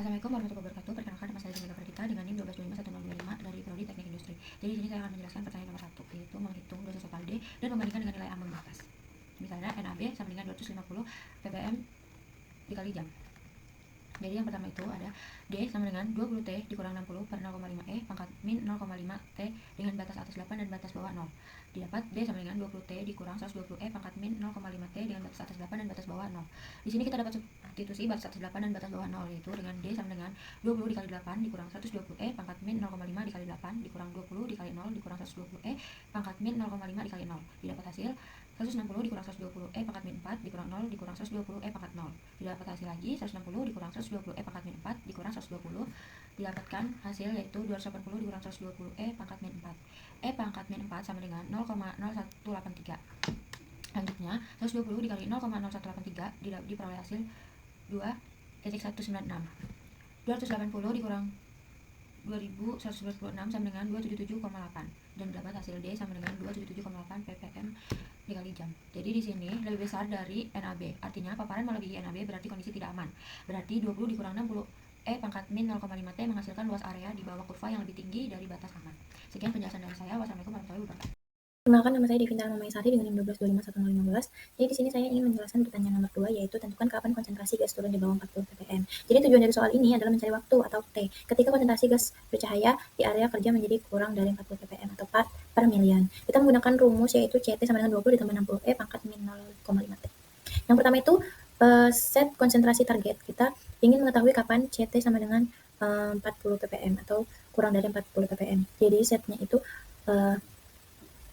Assalamualaikum warahmatullahi wabarakatuh. Perkenalkan, nama saya Jamila Perdita dengan NIM 1225125 dari Prodi Teknik Industri. Jadi di sini saya akan menjelaskan pertanyaan nomor 1, yaitu menghitung dosis total D dan membandingkan dengan nilai ambang batas. Misalnya NaB sama dengan 250 ppm dikali jam. Jadi yang pertama itu ada D sama dengan 20 T dikurang 60 per 0,5 E pangkat min 0,5 T dengan batas atas 8 dan batas bawah 0. Didapat D sama dengan 20 T dikurang 120 E pangkat min 0,5 T dengan batas atas 8 dan batas bawah 0. Di sini kita dapat substitusi batas atas 8 dan batas bawah 0, yaitu dengan D sama dengan 20 dikali 8 dikurang 120 E pangkat min 0,5 dikali 8 dikurang 20 dikali 0 dikurang 120 E pangkat min 0,5 dikali 0. Didapat hasil 160 dikurang 120 E pangkat min 4 dikurang 0 dikurang 120 E pangkat 0. Didapat hasil lagi 160 dikurang 120 E pangkat min 4 dikurang 120. Didapatkan hasil yaitu 280 dikurang 120 E pangkat min 4. E pangkat min 4 sama dengan 0,0183. Selanjutnya 120 dikali 0,0183 diperoleh hasil 2,196. 280 dikurang 2196 sama dengan 277,8 dan dapat hasil D sama dengan 277,8 ppm dikali jam. Jadi di sini lebih besar dari NaB, artinya paparan melebihi NaB berarti kondisi tidak aman. Berarti 20 dikurang 60 E pangkat min 0,5 T menghasilkan luas area di bawah kurva yang lebih tinggi dari batas aman. Sekian penjelasan dari saya. Wassalamualaikum warahmatullahi wabarakatuh. Perkenalkan, nama saya Devintara Mamaisari dengan NIM 1225115. Jadi di sini saya ingin menjelaskan pertanyaan nomor 2, yaitu tentukan kapan konsentrasi gas turun di bawah 40 ppm. Jadi tujuan dari soal ini adalah mencari waktu atau T ketika konsentrasi gas bercahaya di area kerja menjadi kurang dari 40 ppm atau part per milian. Kita menggunakan rumus yaitu CT sama dengan 20 ditambah 60 E pangkat min 0,5 T. Yang pertama itu set konsentrasi target. Kita ingin mengetahui kapan CT sama dengan 40 ppm atau kurang dari 40 ppm. Jadi setnya itu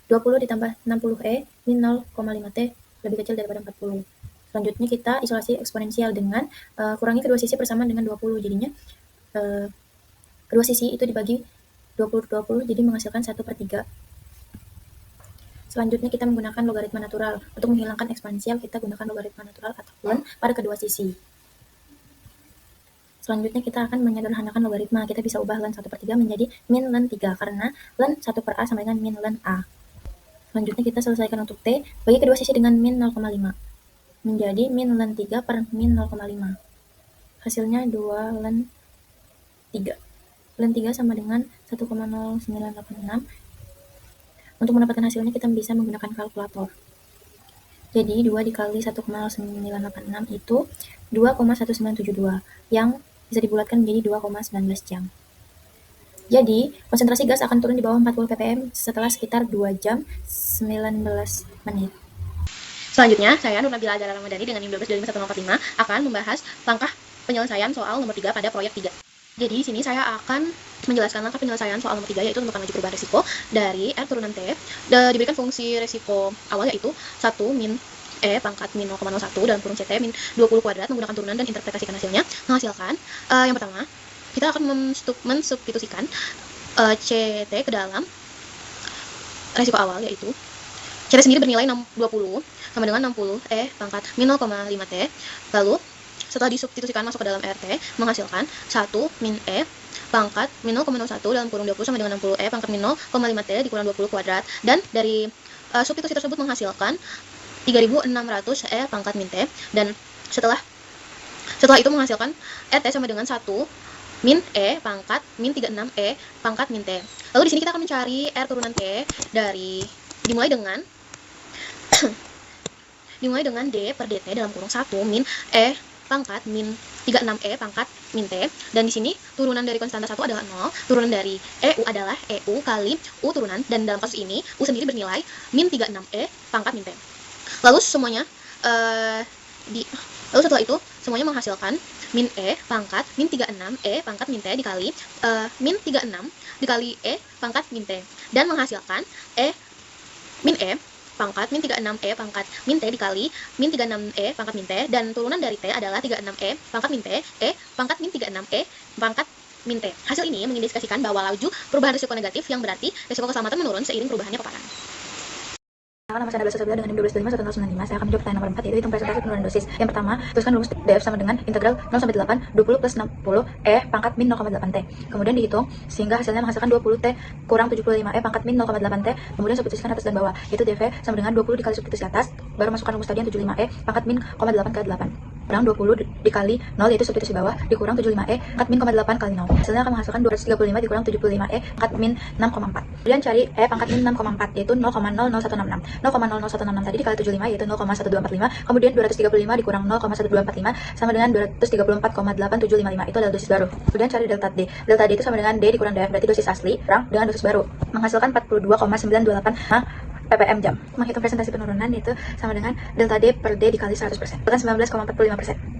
20 ditambah 60 E min 0,5 T lebih kecil daripada 40. Selanjutnya kita isolasi eksponensial dengan kurangi kedua sisi persamaan dengan 20. Jadinya kedua sisi itu dibagi 20 jadi menghasilkan 1/3. Selanjutnya kita menggunakan logaritma natural. Untuk menghilangkan eksponensial kita gunakan logaritma natural atau ln pada kedua sisi. Selanjutnya kita akan menyederhanakan logaritma. Kita bisa ubah ln 1/3 menjadi min ln 3 karena ln 1/A sama dengan min ln A. Selanjutnya kita selesaikan untuk T, bagi kedua sisi dengan min 0,5 menjadi min ln 3 per min 0,5. Hasilnya 2 ln 3. Ln 3 sama dengan 1,0986. Untuk mendapatkan hasilnya kita bisa menggunakan kalkulator. Jadi 2 dikali 1,0986 itu 2,1972 yang bisa dibulatkan menjadi 2,19 jam. Jadi, konsentrasi gas akan turun di bawah 40 ppm setelah sekitar 2 jam 19 menit. Selanjutnya, saya Nur Nabila Azhara Ramadhani dengan NIM 1225145 akan membahas langkah penyelesaian soal nomor 3 pada proyek 3. Jadi, di sini saya akan menjelaskan langkah penyelesaian soal nomor 3, yaitu tentukan laju perubahan risiko dari R turunan T. Diberikan fungsi risiko awal yaitu 1 min E pangkat min 0,01 dalam kurung CT min 20 kuadrat menggunakan turunan dan interpretasikan hasilnya menghasilkan yang pertama kita akan mensubstitusikan CT ke dalam resiko awal, yaitu CT sendiri bernilai 20 sama dengan 60 E pangkat min 0,5 T. Lalu setelah disubstitusikan masuk ke dalam RT menghasilkan 1 min E pangkat min 0,01 dalam kurung 20 sama dengan 60 E pangkat min 0,5 T dikurang 20 kuadrat, dan dari substitusi tersebut menghasilkan 3600 E pangkat min T, dan setelah itu menghasilkan RT sama dengan 1 min E pangkat min 36 E pangkat min T. Lalu di sini kita akan mencari R turunan T dari dimulai dengan D per DT dalam kurung 1 min E pangkat min 36 E pangkat min T, dan di sini turunan dari konstanta 1 adalah 0, turunan dari EU adalah EU kali U turunan, dan dalam kasus ini U sendiri bernilai min 36 E pangkat min T. Lalu semuanya lalu setelah itu semuanya menghasilkan min E pangkat min 36 E pangkat min T dikali min 36 dikali E pangkat min T, dan menghasilkan min E pangkat min 36 E pangkat min T dikali min 36 E pangkat min T, dan turunan dari T adalah 36 E pangkat min T, E pangkat min 36 E pangkat min T. Hasil ini mengindikasikan bahwa laju perubahan risiko negatif yang berarti risiko keselamatan menurun seiring perubahannya paparan. Nama saya Nabila Sasabila dengan NIM 1225195. Saya akan menjawab pertanyaan nomor 4, yaitu hitung presentasi penurunan dosis. Yang pertama, tuliskan rumus DF sama dengan integral 0 sampai 8 20 plus 60 E pangkat min 0,8 T. Kemudian dihitung sehingga hasilnya menghasilkan 20 T kurang 75 E pangkat min 0,8 T. Kemudian substitusikan atas dan bawah, yaitu DV sama dengan 20 dikali substitusi atas, baru masukkan rumus tadi yang 75 E pangkat min 0,8 kali 8. kurang 20 dikali 0 yaitu substitusi bawah dikurang 75E pangkat min 8 kali 0. Hasilnya akan menghasilkan 235 dikurang 75E pangkat min 6,4. Kemudian cari E pangkat min 6,4 yaitu 0,00166. 0,00166 tadi dikali 75 yaitu 0,1245. Kemudian 235 dikurang 0,1245 sama dengan 234,8755. Itu adalah dosis baru. Kemudian cari delta D. Delta D itu sama dengan D dikurang DF, berarti dosis asli kurang dengan dosis baru. Menghasilkan 42,928 ppm jam. Menghitung presentasi penurunan itu sama dengan delta D per D dikali 100%. Bukan 19,45%.